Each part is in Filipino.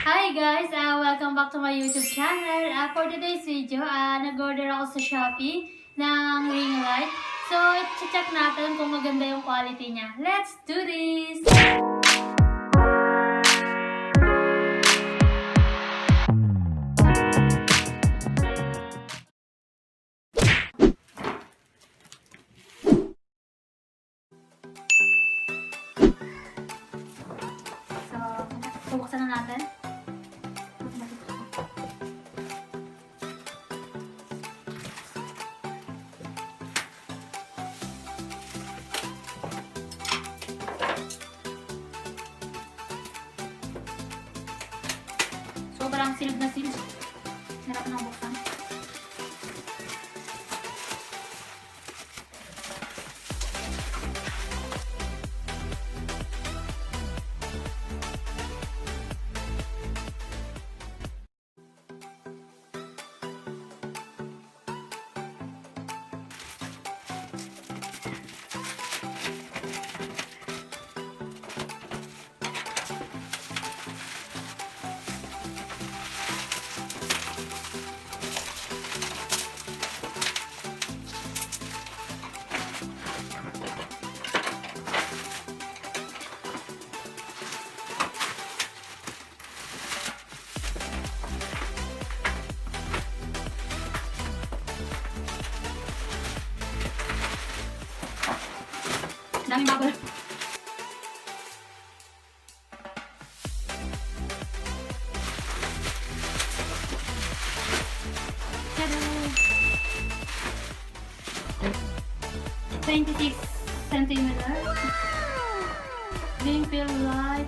Hi guys! Welcome back to my YouTube channel. For today's video, nag-order ako sa Shopee ng ring light. So, check natin kung maganda yung quality niya. Let's do this! So, bubuksan na natin. Sobrang sealed na sealed. Harap na buksan. Daming bubble. Tada! 26 centimeters. Being feel light.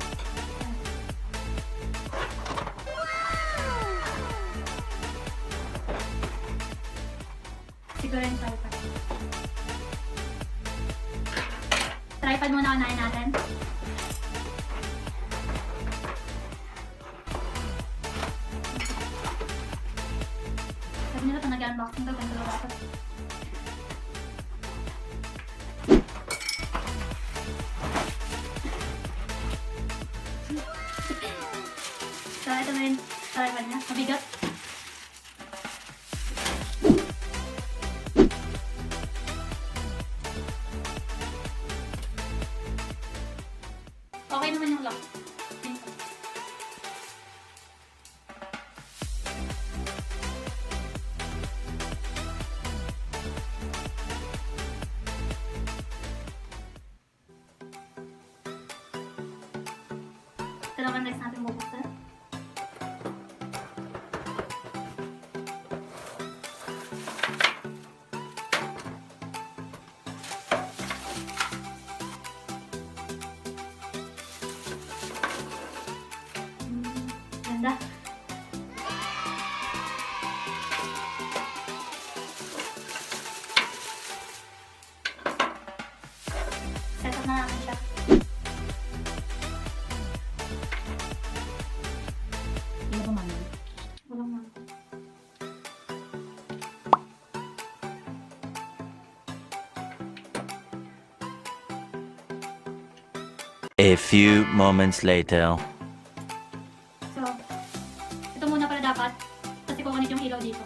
Siguro yung tripod. Tripod muna unahin natin. Sabi nila ito nag-unboxing ito, ganito lang dapat. So ito na yung tripod niya, mabigat. Okay naman yung lock. Ito naman next natin bubuksan. Ganda. Set up na natin siya. Hindi ba manual? Walang man. A few moments later. So, ito muna pala dapat. Kasi kukunit yung ilaw dito.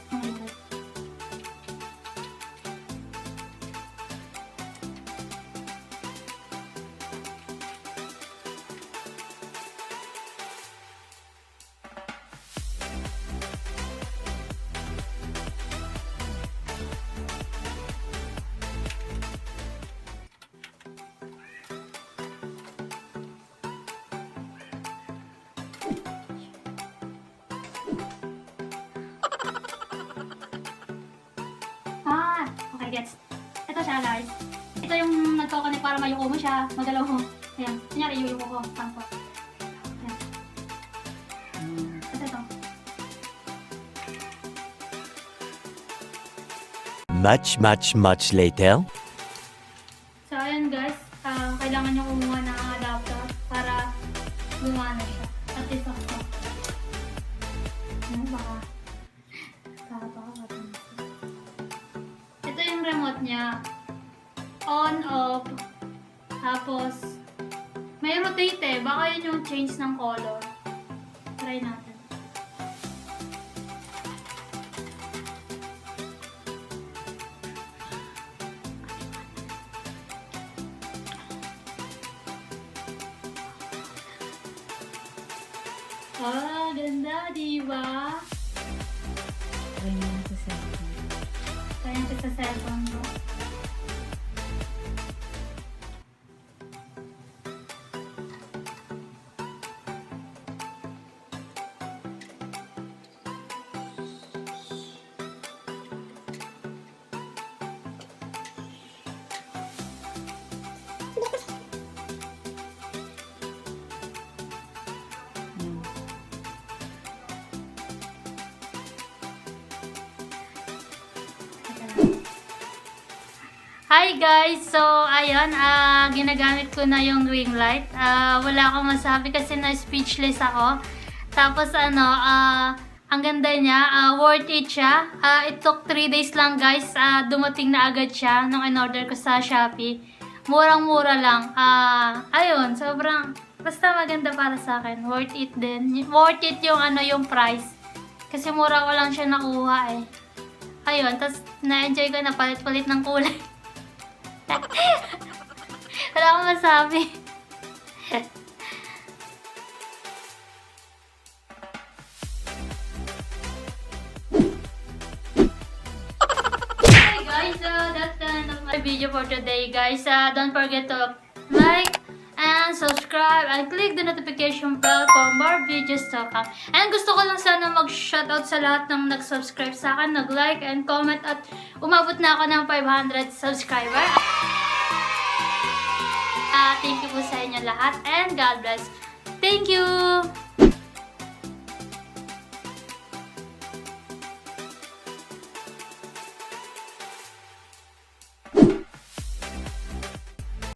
Okay, gets. Ito siya, guys. Ito yung nagko-connect para mayuko mo siya, magalaw mo. Ayan. Kunyari, yuyuko ko. Sampo. Ayan. Tapos ito. Much later. So, ayan, guys. Kailangan nyo kumuha ng adapter para gumana siya. At least ako. Ayan, baka. Ito yung remote niya. On, off. Tapos, may rotate eh. Baka yun yung change ng color. Try Try natin. Ah, ganda, di ba? Try mo lang sa cellphone. Kaya natin sa cellphone mo. Yan. Hi guys! So, ayun, ginagamit ko na yung ring light. Wala akong masabi kasi na-speechless ako. Tapos ang ganda niya, worth it siya. It took 3 days lang guys, dumating na agad siya nung in-order ko sa Shopee. Murang-mura lang. Ayun, sobrang, basta maganda para sa akin. Worth it din. Worth it yung yung price. Kasi mura ko lang siya nakuha eh. Ayun, tapos na-enjoy ko na palit-palit ng kulay. Wala akong masabi. Hey guys, that's the end of my video for today guys. Don't forget to like and subscribe and click the notification bell for more videos to come. And gusto ko lang sana mag-shoutout sa lahat ng nag-subscribe sa akin, nag-like and comment at umabot na ako ng 500 subscriber. Thank you po sa inyo lahat and God bless. Thank you!